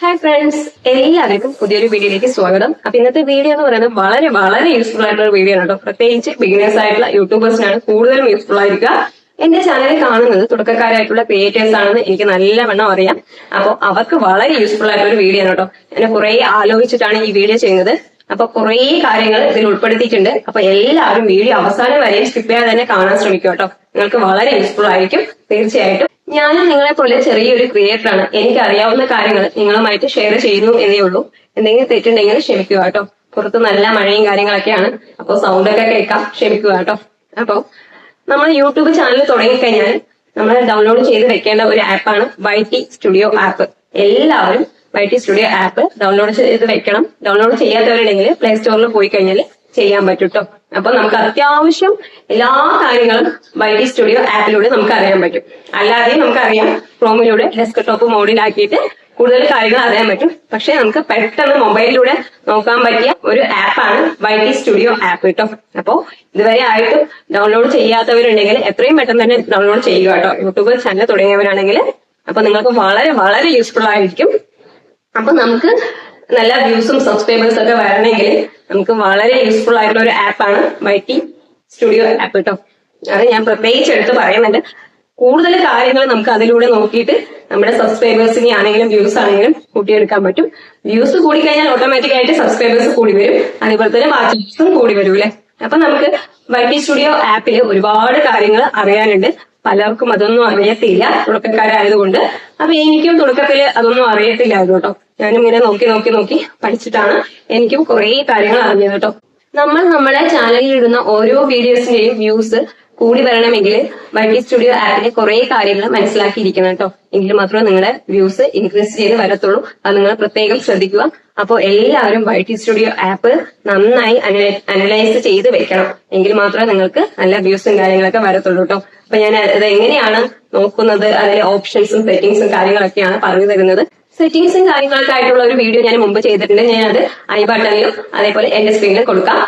Hi friends, എല്ലാവർക്കും പുതിയൊരു വീഡിയോയിലേക്ക് സ്വാഗതം. അപ്പൊ ഇന്നത്തെ വീഡിയോ എന്ന് പറയുന്നത് വളരെ വളരെ യൂസ്ഫുൾ ആയിട്ടുള്ള വീഡിയോ ആണ് കേട്ടോ. പ്രത്യേകിച്ച് ബിഗിനേഴ്സ് ആയിട്ടുള്ള യൂട്യൂബേഴ്സിനാണ് കൂടുതലും യൂസ്ഫുൾ ആയിരിക്കുക. എന്റെ ചാനൽ കാണുന്നത് തുടക്കക്കാരായിട്ടുള്ള ക്രിയേറ്റേഴ്സ് ആണെന്ന് എനിക്ക് നല്ലവണ്ണം അറിയാം. അപ്പോൾ അവർക്ക് വളരെ യൂസ്ഫുൾ ആയിട്ടുള്ള ഒരു വീഡിയോ ആണ് കേട്ടോ. ഞാൻ കുറെ ആലോചിച്ചിട്ടാണ് ഈ വീഡിയോ ചെയ്യുന്നത്. അപ്പൊ കുറെ കാര്യങ്ങൾ ഇതിൽ ഉൾപ്പെടുത്തിയിട്ടുണ്ട്. അപ്പൊ എല്ലാവരും വീഡിയോ അവസാനം വരെ സ്കിപ്പ് ചെയ്യാതെ തന്നെ കാണാൻ ശ്രമിക്കും കേട്ടോ. നിങ്ങൾക്ക് വളരെ യൂസ്ഫുൾ ആയിരിക്കും തീർച്ചയായിട്ടും. ഞാനും നിങ്ങളെ പോലെ ചെറിയൊരു ക്രിയേറ്റർ ആണ്. എനിക്ക് അറിയാവുന്ന കാര്യങ്ങൾ നിങ്ങളുമായിട്ട് ഷെയർ ചെയ്യുന്നു എന്നേ ഉള്ളൂ. എന്തെങ്കിലും തെറ്റുണ്ടെങ്കിൽ ക്ഷമിക്കുക കേട്ടോ. പുറത്ത് നല്ല മഴയും കാര്യങ്ങളൊക്കെയാണ്. അപ്പോൾ സൗണ്ട് ഒക്കെ കേൾക്കാം, ക്ഷമിക്കുക കേട്ടോ. അപ്പൊ നമ്മൾ യൂട്യൂബ് ചാനൽ തുടങ്ങിക്കഴിഞ്ഞാൽ നമ്മൾ ഡൗൺലോഡ് ചെയ്ത് വെക്കേണ്ട ഒരു ആപ്പാണ് YT സ്റ്റുഡിയോ ആപ്പ്. എല്ലാവരും YT സ്റ്റുഡിയോ ആപ്പ് ഡൗൺലോഡ് ചെയ്ത് വെക്കണം. ഡൗൺലോഡ് ചെയ്യാത്തവരുണ്ടെങ്കിൽ പ്ലേ സ്റ്റോറിൽ പോയി കഴിഞ്ഞാൽ ചെയ്യാൻ പറ്റും കേട്ടോ. അപ്പൊ നമുക്ക് അത്യാവശ്യം എല്ലാ കാര്യങ്ങളും YT സ്റ്റുഡിയോ ആപ്പിലൂടെ നമുക്ക് അറിയാൻ പറ്റും. അല്ലാതെ നമുക്കറിയാം ക്രോമിലൂടെ ഡെസ്ക്ടോപ്പ് മോഡിലാക്കിയിട്ട് കൂടുതൽ കാര്യങ്ങൾ അറിയാൻ പറ്റും. പക്ഷെ നമുക്ക് പെട്ടെന്ന് മൊബൈലിലൂടെ നോക്കാൻ പറ്റിയ ഒരു ആപ്പാണ് YT സ്റ്റുഡിയോ ആപ്പ് കേട്ടോ. അപ്പോ ഇതുവരെ ആയിട്ടും ഡൗൺലോഡ് ചെയ്യാത്തവരുണ്ടെങ്കിൽ എത്രയും പെട്ടെന്ന് തന്നെ ഡൗൺലോഡ് ചെയ്യുക കേട്ടോ. യൂട്യൂബ് ചാനൽ തുടങ്ങിയവരാണെങ്കിൽ അപ്പൊ നിങ്ങൾക്ക് വളരെ വളരെ യൂസ്ഫുൾ ആയിരിക്കും. അപ്പൊ നമുക്ക് നല്ല വ്യൂസും സബ്സ്ക്രൈബേഴ്സും ഒക്കെ വരണമെങ്കിൽ നമുക്ക് വളരെ യൂസ്ഫുൾ ആയിട്ടുള്ള ഒരു ആപ്പാണ് YT സ്റ്റുഡിയോ ആപ്പ് കേട്ടോ. അത് ഞാൻ പ്രത്യേകിച്ച് എടുത്ത് പറയുന്നുണ്ട്. കൂടുതൽ കാര്യങ്ങൾ നമുക്ക് അതിലൂടെ നോക്കിയിട്ട് നമ്മുടെ സബ്സ്ക്രൈബേഴ്സിനെ ആണെങ്കിലും വ്യൂസ് ആണെങ്കിലും കൂട്ടിയെടുക്കാൻ പറ്റും. വ്യൂസ് കൂടിക്കഴിഞ്ഞാൽ ഓട്ടോമാറ്റിക് ആയിട്ട് സബ്സ്ക്രൈബേഴ്സ് കൂടി വരും. അതുപോലെ തന്നെ വാച്ചേഴ്സും കൂടി വരും അല്ലെ. അപ്പൊ നമുക്ക് YT സ്റ്റുഡിയോ ആപ്പിൽ ഒരുപാട് കാര്യങ്ങൾ അറിയാനുണ്ട്. പലർക്കും അതൊന്നും അറിയത്തില്ല, തുടക്കക്കാരായതുകൊണ്ട്. അപ്പൊ എനിക്കും തുടക്കത്തിൽ അതൊന്നും അറിയത്തില്ലായിരുന്നു കേട്ടോ. ഞാനും ഇങ്ങനെ നോക്കി പഠിച്ചിട്ടാണ് എനിക്കും കുറെ കാര്യങ്ങൾ അറിഞ്ഞത് കേട്ടോ. നമ്മൾ നമ്മുടെ ചാനലിൽ ഇടുന്ന ഓരോ വീഡിയോസിന്റെയും വ്യൂസ് കൂടി വരണമെങ്കിൽ YT സ്റ്റുഡിയോ ആപ്പിലെ കുറെ കാര്യങ്ങൾ മനസ്സിലാക്കിയിരിക്കണം കേട്ടോ. എങ്കിൽ മാത്രമേ നിങ്ങളുടെ വ്യൂസ് ഇൻക്രീസ് ചെയ്ത് വരത്തുള്ളൂ. അത് നിങ്ങൾ പ്രത്യേകം ശ്രദ്ധിക്കുക. അപ്പോൾ എല്ലാവരും YT സ്റ്റുഡിയോ ആപ്പ് നന്നായി അനലൈസ് ചെയ്ത് വെക്കണം. എങ്കിൽ മാത്രമേ നിങ്ങൾക്ക് നല്ല വ്യൂസും കാര്യങ്ങളൊക്കെ വരത്തുള്ളൂ കേട്ടോ. അപ്പൊ ഞാൻ അത് എങ്ങനെയാണ് നോക്കുന്നത്, അതിലെ ഓപ്ഷൻസും സെറ്റിംഗ്സും കാര്യങ്ങളൊക്കെയാണ് പറഞ്ഞു തരുന്നത്. സെറ്റിംഗ്സും കാര്യങ്ങളൊക്കെ ആയിട്ടുള്ള ഒരു വീഡിയോ ഞാൻ മുമ്പ് ചെയ്തിട്ടുണ്ട്. ഞാൻ അത് ഐ ബട്ടണിലും അതേപോലെ എന്റെ സ്ക്രീനിൽ കൊടുക്കാം.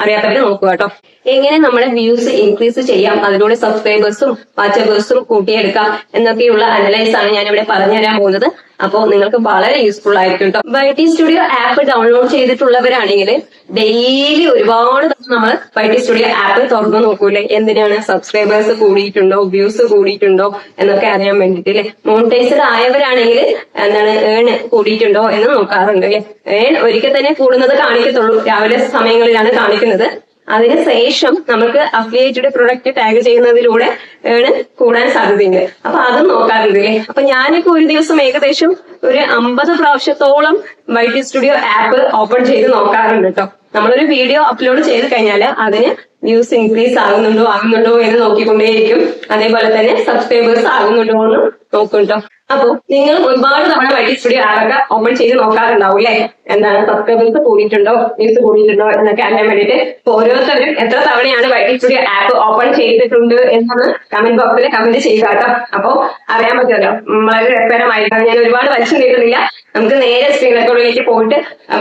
അറിയാത്തവര് നോക്കുക കേട്ടോ. എങ്ങനെ നമ്മുടെ വ്യൂസ് ഇൻക്രീസ് ചെയ്യാം, അതിലൂടെ സബ്സ്ക്രൈബേഴ്സും വാച്ചേഴ്സും കൂട്ടിയെടുക്കാം എന്നൊക്കെയുള്ള അനലൈസ് ആണ് ഞാൻ ഇവിടെ പറഞ്ഞു തരാൻ പോകുന്നത്. അപ്പോൾ നിങ്ങൾക്ക് വളരെ യൂസ്ഫുൾ ആയിരിക്കും കേട്ടോ. YT സ്റ്റുഡിയോ ആപ്പ് ഡൗൺലോഡ് ചെയ്തിട്ടുള്ളവരാണെങ്കിൽ ഡെയിലി ഒരുപാട് നമ്മൾ YT സ്റ്റുഡിയോ ആപ്പ് തുറന്നു നോക്കൂലേ. എന്തിനാണ്? സബ്സ്ക്രൈബേഴ്സ് കൂടിയിട്ടുണ്ടോ, വ്യൂസ് കൂടിയിട്ടുണ്ടോ എന്നൊക്കെ അറിയാൻ വേണ്ടിട്ട് അല്ലെ. മോണിറ്റൈസ്ഡ് ആയവരാണെങ്കിൽ എന്താണ് ഏൺ കൂടിയിട്ടുണ്ടോ എന്ന് നോക്കാറുണ്ട് അല്ലെ. ഏൺ ഒരിക്കൽ തന്നെ കൂടുന്നത് കാണിക്കത്തുള്ളൂ. രാവിലെ സമയങ്ങളിലാണ് കാണിക്കുന്നത്. അതിനുശേഷം നമുക്ക് അഫിലിയേറ്റഡ് പ്രൊഡക്റ്റ് ടാഗ് ചെയ്യുന്നതിലൂടെ ഏണ് കൂടാൻ സാധ്യതയുണ്ട്. അപ്പൊ അതും നോക്കാറുണ്ട്. അപ്പൊ ഞാനിപ്പോ ഒരു ദിവസം ഏകദേശം ഒരു 50 പ്രാവശ്യത്തോളം YT സ്റ്റുഡിയോ ആപ്പ് ഓപ്പൺ ചെയ്ത് നോക്കാറുണ്ട് കേട്ടോ. നമ്മളൊരു വീഡിയോ അപ്ലോഡ് ചെയ്ത് കഴിഞ്ഞാൽ അതിന് വ്യൂസ് ഇൻക്രീസ് ആകുന്നുണ്ടോ എന്ന് നോക്കിക്കൊണ്ടേയിരിക്കും. അതേപോലെ തന്നെ സബ്സ്ക്രൈബേഴ്സ് ആകുന്നുണ്ടോ എന്ന് നോക്കും കേട്ടോ. അപ്പൊ നിങ്ങൾ ഒരുപാട് തവണ YT സ്റ്റുഡിയോ ആപ്പൊക്കെ ഓപ്പൺ ചെയ്ത് നോക്കാറുണ്ടാവും അല്ലെ. എന്താണ് സബ്സ്ക്രൈബേഴ്സ് കൂടിയിട്ടുണ്ടോ, വ്യൂസ് കൂടിയിട്ടുണ്ടോ എന്നൊക്കെ അറിയാൻ വേണ്ടിയിട്ട്. ഓരോരുത്തരും എത്ര തവണയാണ് YT സ്റ്റുഡിയോ ആപ്പ് ഓപ്പൺ ചെയ്തിട്ടുണ്ട് എന്നാണ് കമന്റ് ബോക്സിൽ കമന്റ് ചെയ്യുക കേട്ടോ. അപ്പൊ അറിയാൻ പറ്റുമല്ലോ. വളരെ രസകരമായിട്ടാണ്. ഞാൻ ഒരുപാട് വലിച്ചു നീട്ടുന്നില്ല. നമുക്ക് നേരെ സ്ക്രീൻ റെക്കോർഡിലേക്ക് പോയിട്ട്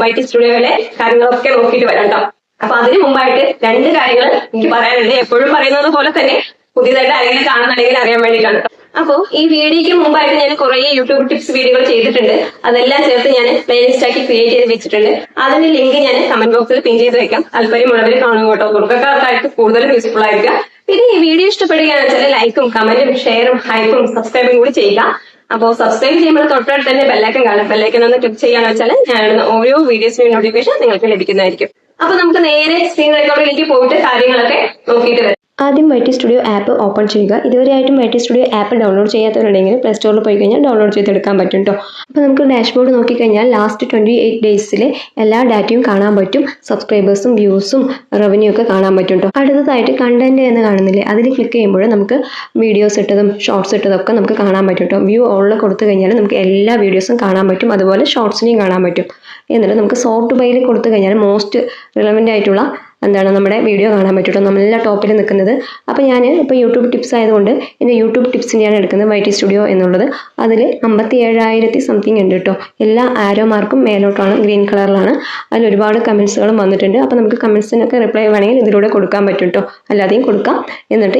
YT സ്റ്റുഡിയോയിലെ കാര്യങ്ങളൊക്കെ നോക്കിയിട്ട് വരാം കേട്ടോ. അപ്പൊ അതിന് മുമ്പായിട്ട് 2 കാര്യങ്ങൾ എനിക്ക് പറയാനുണ്ട്. എപ്പോഴും പറയുന്നത് പോലെ തന്നെ പുതിയതായിട്ട് ആരെങ്കിലും കാണുന്നുണ്ടെങ്കിൽ അറിയാൻ വേണ്ടിയിട്ടാണ്. അപ്പോ ഈ വീഡിയോയ്ക്ക് മുമ്പായിട്ട് ഞാൻ കുറെ യൂട്യൂബ് ടിപ്സ് വീഡിയോകൾ ചെയ്തിട്ടുണ്ട്. അതെല്ലാം ചേർത്ത് ഞാൻ പ്ലേലിസ്റ്റ് ആക്കി ക്രിയേറ്റ് ചെയ്ത് വെച്ചിട്ടുണ്ട്. അതിന്റെ ലിങ്ക് ഞാൻ കമന്റ് ബോക്സിൽ പിൻ ചെയ്ത് വെക്കാം. താല്പര്യമുള്ളവർ കാണുക കേട്ടോ. തുടക്കക്കാർക്കായിട്ട് കൂടുതലും യൂസ്ഫുൾ ആയിരിക്കുക. പിന്നെ ഈ വീഡിയോ ഇഷ്ടപ്പെടുകയാണെന്ന് വെച്ചാൽ ലൈക്കും കമന്റും ഷെയറും ഹൈപ്പും സബ്സ്ക്രൈബും കൂടി ചെയ്യുക. അപ്പോൾ സബ്സ്ക്രൈബ് ചെയ്യുമ്പോൾ തൊട്ടടുത്ത് തന്നെ ബെല്ലൈക്കൻ കാണും. ബെല്ലൈക്കൻ ഒന്ന് ക്ലിക്ക് ചെയ്യാന്ന് വെച്ചാൽ ഞാൻ ഓരോ വീഡിയോസിന്റെയും നോട്ടിഫിക്കേഷൻ നിങ്ങൾക്ക് ലഭിക്കുന്നതായിരിക്കും. അപ്പൊ നമുക്ക് നേരെ സ്ക്രീൻ റെക്കോർഡിലേക്ക് പോയിട്ട് കാര്യങ്ങളൊക്കെ നോക്കിയിട്ട് വരാം. ആദ്യം YT സ്റ്റുഡിയോ ആപ്പ് ഓപ്പൺ ചെയ്യുക. ഇതുവരെയായിട്ടും YT സ്റ്റുഡിയോ ആപ്പ് ഡൗൺലോഡ് ചെയ്യാത്തവരുണ്ടെങ്കിൽ പ്ലേ സ്റ്റോറിൽ പോയി കഴിഞ്ഞാൽ ഡൗൺലോഡ് ചെയ്തെടുക്കാൻ പറ്റും കേട്ടോ. അപ്പോൾ നമുക്ക് ഡാഷ്ബോർഡ് നോക്കിക്കഴിഞ്ഞാൽ ലാസ്റ്റ് 28 ഡേയ്സിലെ എല്ലാ ഡാറ്റയും കാണാൻ പറ്റും. സബ്സ്ക്രൈബേഴ്സും വ്യൂസും റവന്യൂ ഒക്കെ കാണാൻ പറ്റും കേട്ടോ. അടുത്തതായിട്ട് കണ്ടന്റ് എന്ന് കാണുന്നില്ലേ, അതിൽ ക്ലിക്ക് ചെയ്യുമ്പോൾ നമുക്ക് വീഡിയോസ് ഇട്ടതും ഷോർട്സ് ഇട്ടതൊക്കെ നമുക്ക് കാണാൻ പറ്റും കേട്ടോ. വ്യൂ ഓളിൽ കൊടുത്തു കഴിഞ്ഞാൽ നമുക്ക് എല്ലാ വീഡിയോസും കാണാൻ പറ്റും. അതുപോലെ ഷോർട്സിനെയും കാണാൻ പറ്റും. എന്നിട്ട് നമുക്ക് സോർട്ട് ബൈയിൽ കൊടുത്തു കഴിഞ്ഞാൽ മോസ്റ്റ് റിലവൻ്റ് ആയിട്ടുള്ള എന്താണ് നമ്മുടെ വീഡിയോ കാണാൻ പറ്റും കേട്ടോ. നമ്മളെല്ലാ ടോപ്പിൽ നിൽക്കുന്നത്. അപ്പോൾ ഞാൻ ഇപ്പോൾ യൂട്യൂബ് ടിപ്സ് ആയതുകൊണ്ട് എൻ്റെ യൂട്യൂബ് ടിപ്സിൻ്റെയാണ് എടുക്കുന്നത്, YT സ്റ്റുഡിയോ എന്നുള്ളത്. അതിൽ 57,000 സംതിങ് ഉണ്ട് കേട്ടോ. എല്ലാ ആരോ മാർക്കും മേലോട്ടാണ്, ഗ്രീൻ കളറിലാണ്. അതിൽ ഒരുപാട് കമൻസുകളും വന്നിട്ടുണ്ട്. അപ്പോൾ നമുക്ക് കമൻസിനൊക്കെ റിപ്ലൈ വേണമെങ്കിൽ ഇതിലൂടെ കൊടുക്കാൻ പറ്റും കേട്ടോ, അല്ലാതെയും കൊടുക്കാം. എന്നിട്ട്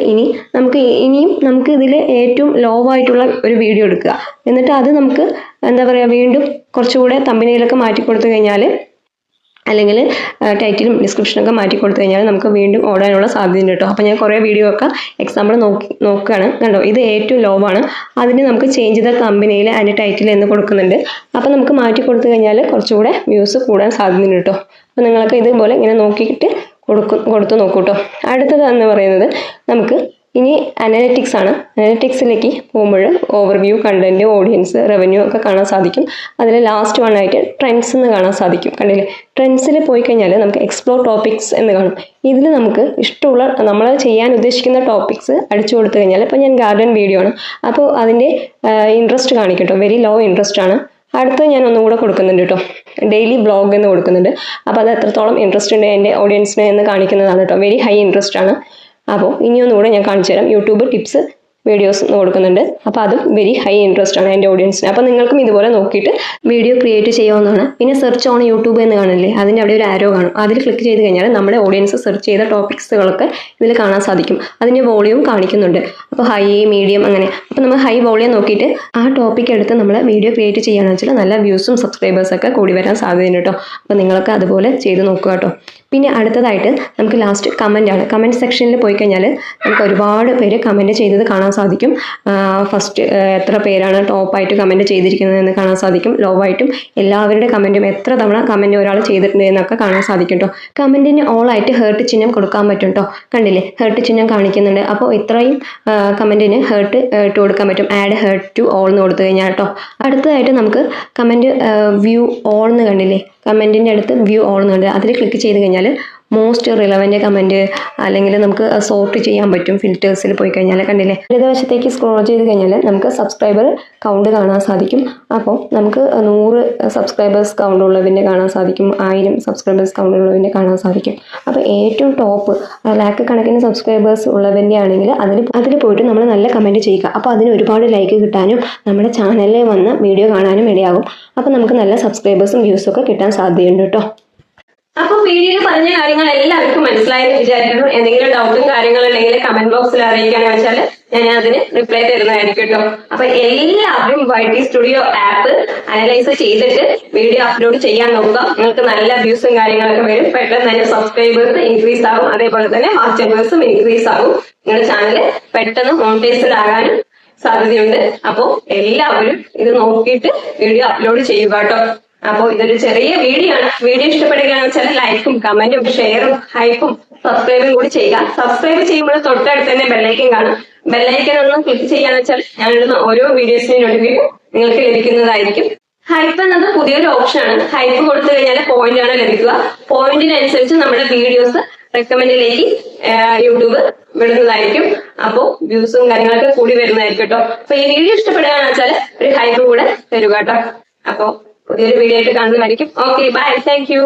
ഇനിയും നമുക്ക് ഇതിൽ ഏറ്റവും ലോ ആയിട്ടുള്ള ഒരു വീഡിയോ എടുക്കുക. എന്നിട്ട് അത് നമുക്ക് എന്താ പറയുക, വീണ്ടും കുറച്ചുകൂടെ തമ്പനയിലൊക്കെ മാറ്റി കൊടുത്തു കഴിഞ്ഞാൽ, അല്ലെങ്കിൽ ടൈറ്റിലും ഡിസ്ക്രിപ്ഷനൊക്കെ മാറ്റി കൊടുത്തു കഴിഞ്ഞാൽ നമുക്ക് വീണ്ടും ഓടാനുള്ള സാധ്യതയുണ്ട് കേട്ടോ. അപ്പോൾ ഞാൻ കുറേ വീഡിയോ ഒക്കെ എക്സാമ്പിൾ നോക്കുകയാണ്. കണ്ടോ, ഇത് ഏറ്റവും ലോ ആണ്. അതിന് നമുക്ക് ചേഞ്ച് ദ തമ്പനയിൽ അതിൻ്റെ ടൈറ്റിൽ എന്ന് കൊടുക്കുന്നുണ്ട്. അപ്പോൾ നമുക്ക് മാറ്റി കൊടുത്തു കഴിഞ്ഞാൽ കുറച്ചുകൂടെ വ്യൂസ് കൂടാൻ സാധ്യതയുണ്ട് കേട്ടോ. അപ്പോൾ നിങ്ങൾക്ക് ഇതുപോലെ ഇങ്ങനെ നോക്കിയിട്ട് കൊടുത്തു നോക്കൂ കേട്ടോ. അടുത്തത് എന്ന് പറയുന്നത് നമുക്ക് ഇനി അനലിറ്റിക്സ് ആണ്. അനലിറ്റിക്സിലേക്ക് പോകുമ്പോൾ ഓവർവ്യൂ, കണ്ടന്റ്, ഓഡിയൻസ്, റവന്യൂ ഒക്കെ കാണാൻ സാധിക്കും. അതിൽ ലാസ്റ്റ് വൺ ആയിട്ട് ട്രെൻഡ്സ് എന്ന് കാണാൻ സാധിക്കും. കണ്ടില്ലേ, ട്രെൻഡ്സിൽ പോയി കഴിഞ്ഞാൽ നമുക്ക് എക്സ്പ്ലോർ ടോപ്പിക്സ് എന്ന് കാണും. ഇതിൽ നമുക്ക് ഇഷ്ടമുള്ള നമ്മൾ ചെയ്യാൻ ഉദ്ദേശിക്കുന്ന ടോപ്പിക്സ് അടിച്ചു കൊടുത്തു കഴിഞ്ഞാൽ, ഇപ്പോൾ ഞാൻ ഗാർഡൻ വീഡിയോ ആണ്, അപ്പോൾ അതിൻ്റെ ഇൻട്രസ്റ്റ് കാണിക്കും കേട്ടോ. വെരി ലോ ഇൻട്രസ്റ്റ് ആണ്. അടുത്ത് ഞാൻ ഒന്നും കൂടെ കൊടുക്കുന്നുണ്ട് കേട്ടോ, ഡെയിലി വ്ളോഗ് എന്ന് കൊടുക്കുന്നുണ്ട്. അപ്പോൾ അത് എത്രത്തോളം ഇൻട്രസ്റ്റ് ഉണ്ട് എൻ്റെ ഓഡിയൻസിനെ എന്ന് കാണിക്കുന്നതാണ് കേട്ടോ. വെരി ഹൈ ഇൻട്രസ്റ്റ് ആണ്. അപ്പോൾ ഇനിയൊന്നുകൂടെ ഞാൻ കാണിച്ചു തരാം. യൂട്യൂബ് ടിപ്സ് വീഡിയോസ് എന്ന് കൊടുക്കുന്നുണ്ട്. അപ്പോൾ അതും വെരി ഹൈ ഇൻട്രസ്റ്റ് ആണ് എൻ്റെ ഓഡിയൻസിന്. അപ്പോൾ നിങ്ങൾക്കും ഇതുപോലെ നോക്കിയിട്ട് വീഡിയോ ക്രിയേറ്റ് ചെയ്യാവുന്നതാണ്. പിന്നെ സെർച്ച് ഓൺ യൂട്യൂബ് എന്ന് കാണില്ലേ, അതിൻ്റെ അവിടെ ഒരു ആരോ കാണും. അതിൽ ക്ലിക്ക് ചെയ്ത് കഴിഞ്ഞാൽ നമ്മുടെ ഓഡിയൻസ് സെർച്ച് ചെയ്ത ടോപ്പിക്സുകളൊക്കെ ഇതിൽ കാണാൻ സാധിക്കും. അതിൻ്റെ വോളിയം കാണിക്കുന്നുണ്ട്. അപ്പോൾ ഹൈ, മീഡിയം അങ്ങനെ. അപ്പോൾ നമ്മൾ ഹൈ വോളിയം നോക്കിയിട്ട് ആ ടോപ്പിക് എടുത്ത് നമ്മൾ വീഡിയോ ക്രിയേറ്റ് ചെയ്യുകയാണെന്ന് വെച്ചാൽ നല്ല വ്യൂസും സബ്സ്ക്രൈബേഴ്സൊക്കെ കൂടി വരാൻ സാധ്യതയുണ്ട് കേട്ടോ. അപ്പോൾ നിങ്ങളൊക്കെ അതുപോലെ ചെയ്ത് നോക്കുക കേട്ടോ. പിന്നെ അടുത്തതായിട്ട് നമുക്ക് ലാസ്റ്റ് കമൻ്റാണ്. കമൻറ്റ് സെക്ഷനിൽ പോയി കഴിഞ്ഞാൽ നമുക്ക് ഒരുപാട് പേര് കമൻറ്റ് ചെയ്തത് കാണാൻ സാധിക്കും. ഫസ്റ്റ് എത്ര പേരാണ് ടോപ്പായിട്ട് കമൻറ്റ് ചെയ്തിരിക്കുന്നതെന്ന് കാണാൻ സാധിക്കും. ലോ ആയിട്ടും എല്ലാവരുടെ കമൻറ്റും എത്ര തവണ കമൻറ്റ് ഒരാൾ ചെയ്തിട്ടുണ്ട് എന്നൊക്കെ കാണാൻ സാധിക്കും കേട്ടോ. കമൻറ്റിന് ഓളായിട്ട് ഹേർട്ട് ചിഹ്നം കൊടുക്കാൻ പറ്റും കേട്ടോ. കണ്ടില്ലേ, ഹേർട്ട് ചിഹ്നം കാണിക്കുന്നുണ്ട്. അപ്പോൾ ഇത്രയും കമൻറ്റിന് ഹേർട്ട് ഇട്ട് കൊടുക്കാൻ പറ്റും. ആഡ് ഹേർട്ട് ടു ഓൾ എന്ന് കൊടുത്തു കഴിഞ്ഞാൽ കേട്ടോ. അടുത്തതായിട്ട് നമുക്ക് കമൻറ്റ് വ്യൂ ഓൾ എന്ന് കണ്ടില്ലേ, കമൻറ്റിൻ്റെ അടുത്ത് വ്യൂ ഓൾ എന്ന് കണ്ട് അതിൽ ക്ലിക്ക് ചെയ്ത് കഴിഞ്ഞാൽ മോസ്റ്റ് റിലവൻ്റ് കമൻറ്റ് അല്ലെങ്കിൽ നമുക്ക് സോർട്ട് ചെയ്യാൻ പറ്റും. ഫിൽറ്റേഴ്സിൽ പോയി കഴിഞ്ഞാൽ കണ്ടില്ലേ, ഇടതുവശത്തേക്ക് സ്ക്രോൾ ചെയ്ത് കഴിഞ്ഞാൽ നമുക്ക് സബ്സ്ക്രൈബർ കൗണ്ട് കാണാൻ സാധിക്കും. അപ്പോൾ നമുക്ക് 100 സബ്സ്ക്രൈബേഴ്സ് കൗണ്ട് ഉള്ളതിൻ്റെ കാണാൻ സാധിക്കും, 1000 സബ്സ്ക്രൈബേഴ്സ് കൗണ്ട് ഉള്ളതിൻ്റെ കാണാൻ സാധിക്കും. അപ്പോൾ ഏറ്റവും ടോപ്പ് ലാക്ക് കണക്കിന് സബ്സ്ക്രൈബേഴ്സ് ഉള്ളതിൻ്റെ ആണെങ്കിൽ അതിൽ പോയിട്ട് നമ്മൾ നല്ല കമൻറ്റ് ചെയ്യുക. അപ്പോൾ അതിന് ഒരുപാട് ലൈക്ക് കിട്ടാനും നമ്മുടെ ചാനലിൽ വന്ന് വീഡിയോ കാണാനും ഇടയാകും. അപ്പോൾ നമുക്ക് നല്ല സബ്സ്ക്രൈബേഴ്സും വ്യൂസും ഒക്കെ കിട്ടാൻ സാധ്യതയുണ്ട് കേട്ടോ. അപ്പൊ വീഡിയോയിൽ പറഞ്ഞ കാര്യങ്ങൾ എല്ലാവർക്കും മനസ്സിലായെന്ന് വിചാരിക്കുന്നു. എന്തെങ്കിലും ഡൗട്ടും കാര്യങ്ങളും ഉണ്ടെങ്കിൽ കമന്റ് ബോക്സിൽ അറിയിക്കാന്ന് വെച്ചാൽ ഞാൻ അതിന് റിപ്ലൈ തരുന്നതായിരിക്കും കേട്ടോ. അപ്പൊ എല്ലാവരും YT സ്റ്റുഡിയോ ആപ്പ് അനലൈസ് ചെയ്തിട്ട് വീഡിയോ അപ്ലോഡ് ചെയ്യാൻ നോക്കുക. നിങ്ങൾക്ക് നല്ല വ്യൂസും കാര്യങ്ങളൊക്കെ വരും. പെട്ടെന്ന് തന്നെ സബ്സ്ക്രൈബേഴ്സ് ഇൻക്രീസ് ആകും. അതേപോലെ തന്നെ വാച്ചേഴ്സും ഇൻക്രീസ് ആകും. നിങ്ങളുടെ ചാനൽ പെട്ടെന്ന് മോണിറ്റൈസ്ഡ് ആകാനും സാധ്യതയുണ്ട്. അപ്പോൾ എല്ലാവരും ഇത് നോക്കിയിട്ട് വീഡിയോ അപ്ലോഡ് ചെയ്യുക കേട്ടോ. അപ്പോൾ ഇതൊരു ചെറിയ വീഡിയോ ആണ്. വീഡിയോ ഇഷ്ടപ്പെടുകയാണെന്ന് വെച്ചാൽ ലൈക്കും കമന്റും ഷെയറും ഹൈപ്പും സബ്സ്ക്രൈബും കൂടി ചെയ്യുക. സബ്സ്ക്രൈബ് ചെയ്യുമ്പോൾ തൊട്ടടുത്ത് തന്നെ ബെല്ലൈക്കൻ കാണും. ബെല്ലൈക്കൻ ഒന്ന് ക്ലിക്ക് ചെയ്യാന്ന് വെച്ചാൽ ഞാനിടുന്ന ഓരോ വീഡിയോസിനും നോട്ടിഫിക്കേഷൻ നിങ്ങൾക്ക് ലഭിക്കുന്നതായിരിക്കും. ഹൈപ്പ് എന്നത് പുതിയൊരു ഓപ്ഷനാണ്. ഹൈപ്പ് കൊടുത്തു കഴിഞ്ഞാൽ പോയിന്റ് ആണ് ലഭിക്കുക. പോയിന്റിനനുസരിച്ച് നമ്മുടെ വീഡിയോസ് റെക്കമെൻഡിലേക്ക് യൂട്യൂബ് വിടുന്നതായിരിക്കും. അപ്പോൾ വ്യൂസും കാര്യങ്ങളൊക്കെ കൂടി വരുന്നതായിരിക്കും കേട്ടോ. അപ്പൊ ഈ വീഡിയോ ഇഷ്ടപ്പെടുകയാണെന്ന് വെച്ചാൽ ഒരു ഹൈപ്പ് കൂടെ തരുക കേട്ടോ. അപ്പോ പുതിയൊരു വീഡിയോ ആയിട്ട് കാണുന്നതായിരിക്കും. Okay, bye, thank U.